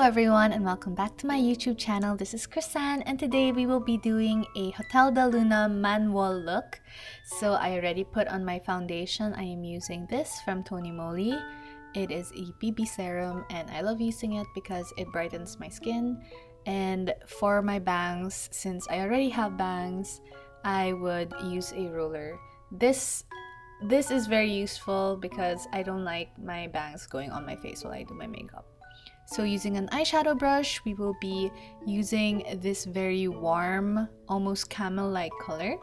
everyone and welcome back to my YouTube channel. This is Krisan and today we will be doing a Hotel de Luna manual look. So I already put on my foundation. I am using this from Moly. It is a BB serum and I love using it because it brightens my skin. And for my bangs, since I already have bangs, I would use a roller. This is very useful because I don't like my bangs going on my face while I do my makeup. So using an eyeshadow brush, we will be using this very warm, almost camel-like color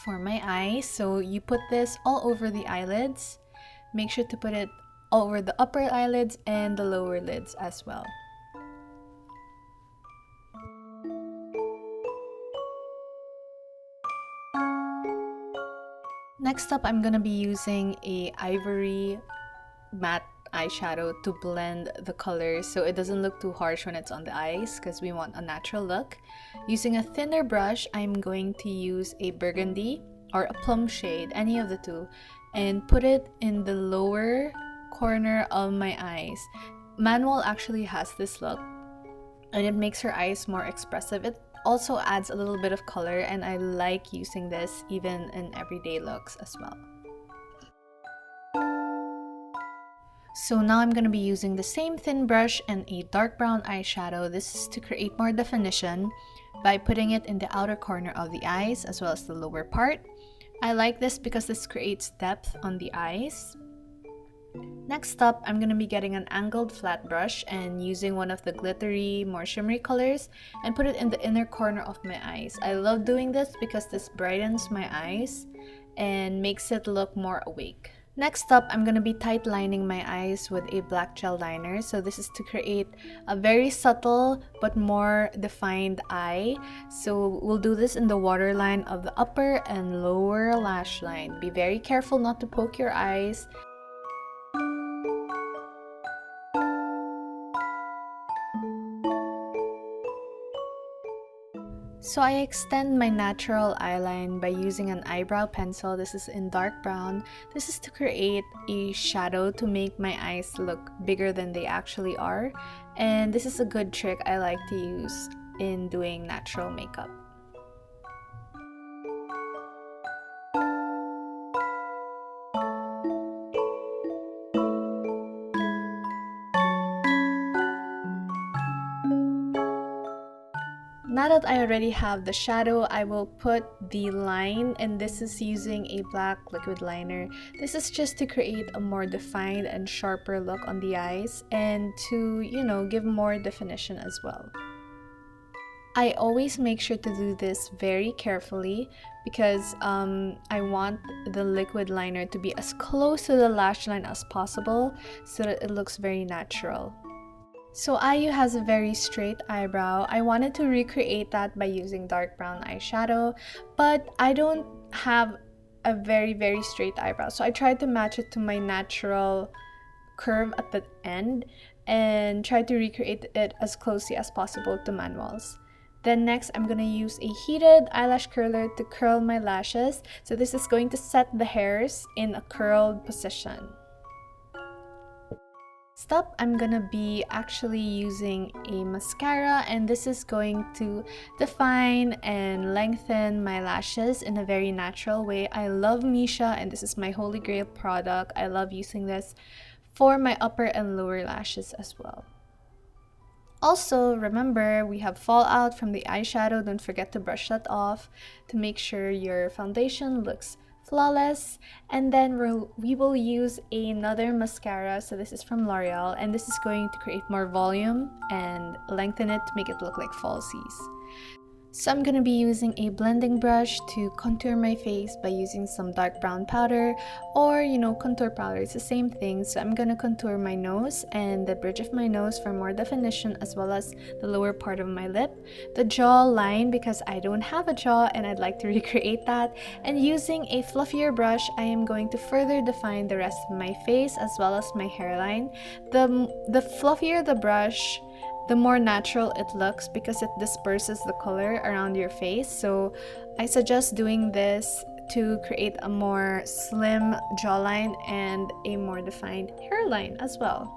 for my eyes. So you put this all over the eyelids. Make sure to put it all over the upper eyelids and the lower lids as well. Next up, I'm gonna be using a ivory matte eyeshadow to blend the colors so it doesn't look too harsh when it's on the eyes because we want a natural look. Using a thinner brush, I'm going to use a burgundy or a plum shade, any of the two, and put it in the lower corner of my eyes. Manual actually has this look and it makes her eyes more expressive. It also adds a little bit of color and I like using this even in everyday looks as well. So now I'm going to be using the same thin brush and a dark brown eyeshadow. This is to create more definition by putting it in the outer corner of the eyes as well as the lower part. I like this because this creates depth on the eyes. Next up, I'm going to be getting an angled flat brush and using one of the glittery, more shimmery colors and put it in the inner corner of my eyes. I love doing this because this brightens my eyes and makes it look more awake. Next up, I'm going to be tight lining my eyes with a black gel liner. So this is to create a very subtle but more defined eye. So we'll do this in the waterline of the upper and lower lash line. Be very careful not to poke your eyes. So I extend my natural eyeline by using an eyebrow pencil. This is in dark brown. This is to create a shadow to make my eyes look bigger than they actually are. And this is a good trick I like to use in doing natural makeup. Now that I already have the shadow, I will put the line, and this is using a black liquid liner. This is just to create a more defined and sharper look on the eyes and to, give more definition as well. I always make sure to do this very carefully because I want the liquid liner to be as close to the lash line as possible so that it looks very natural. So Ayu has a very straight eyebrow. I wanted to recreate that by using dark brown eyeshadow, but I don't have a very straight eyebrow. So I tried to match it to my natural curve at the end and tried to recreate it as closely as possible to manuals. Then next, I'm going to use a heated eyelash curler to curl my lashes. So this is going to set the hairs in a curled position. Next up, I'm gonna be actually using a mascara and this is going to define and lengthen my lashes in a very natural way. I love Missha and this is my holy grail product. I love using this for my upper and lower lashes as well. Also, remember, we have fallout from the eyeshadow. Don't forget to brush that off to make sure your foundation looks flawless. And then we will use another mascara. So this is from L'Oreal and this is going to create more volume and lengthen it to make it look like falsies. So I'm going to be using a blending brush to contour my face by using some dark brown powder or contour powder. It's the same thing. So I'm going to contour my nose and the bridge of my nose for more definition as well as the lower part of my lip. The jaw line because I don't have a jaw and I'd like to recreate that. And using a fluffier brush, I am going to further define the rest of my face as well as my hairline. The fluffier the brush, the more natural it looks because it disperses the color around your face. So I suggest doing this to create a more slim jawline and a more defined hairline as well.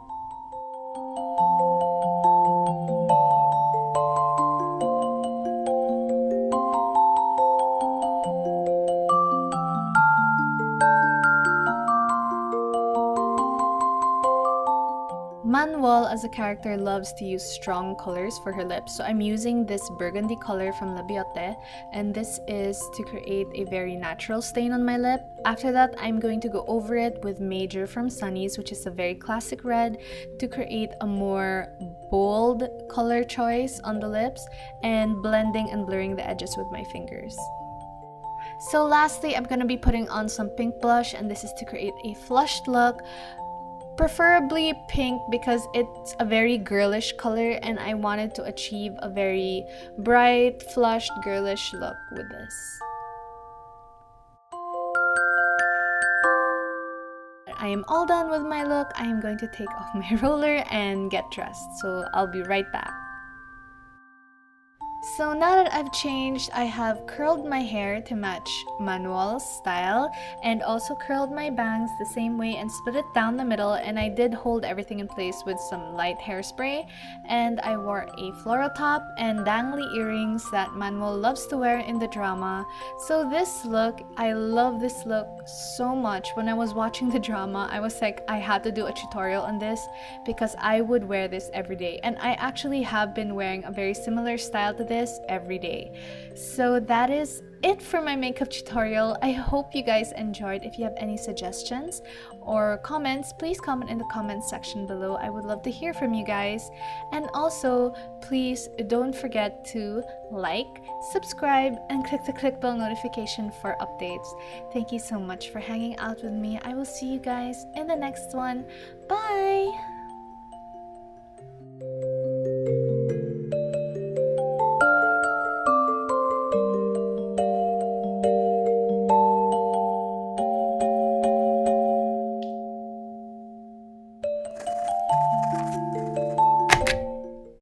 as a character loves to use strong colors for her lips. So I'm using this burgundy color from Labiotte, and this is to create a very natural stain on my lip. After that, I'm going to go over it with Major from Sunnies, which is a very classic red, to create a more bold color choice on the lips, and blending and blurring the edges with my fingers. So lastly, I'm going to be putting on some pink blush, and this is to create a flushed look. Preferably pink because it's a very girlish color and I wanted to achieve a very bright, flushed, girlish look with this. I am all done with my look. I am going to take off my roller and get dressed. So I'll be right back. So now that I've changed, I have curled my hair to match Manuel's style and also curled my bangs the same way and split it down the middle, and I did hold everything in place with some light hairspray, and I wore a floral top and dangly earrings that Manuel loves to wear in the drama. So this look, I love this look so much. When I was watching the drama, I was like, I had to do a tutorial on this because I would wear this every day, and I actually have been wearing a very similar style to this every day. So that is it for my makeup tutorial. I hope you guys enjoyed. If you have any suggestions or comments, please comment in the comments section below. I would love to hear from you guys. And also, please don't forget to like, subscribe, and click the click bell notification for updates. Thank you so much for hanging out with me. I will see you guys in the next one. Bye!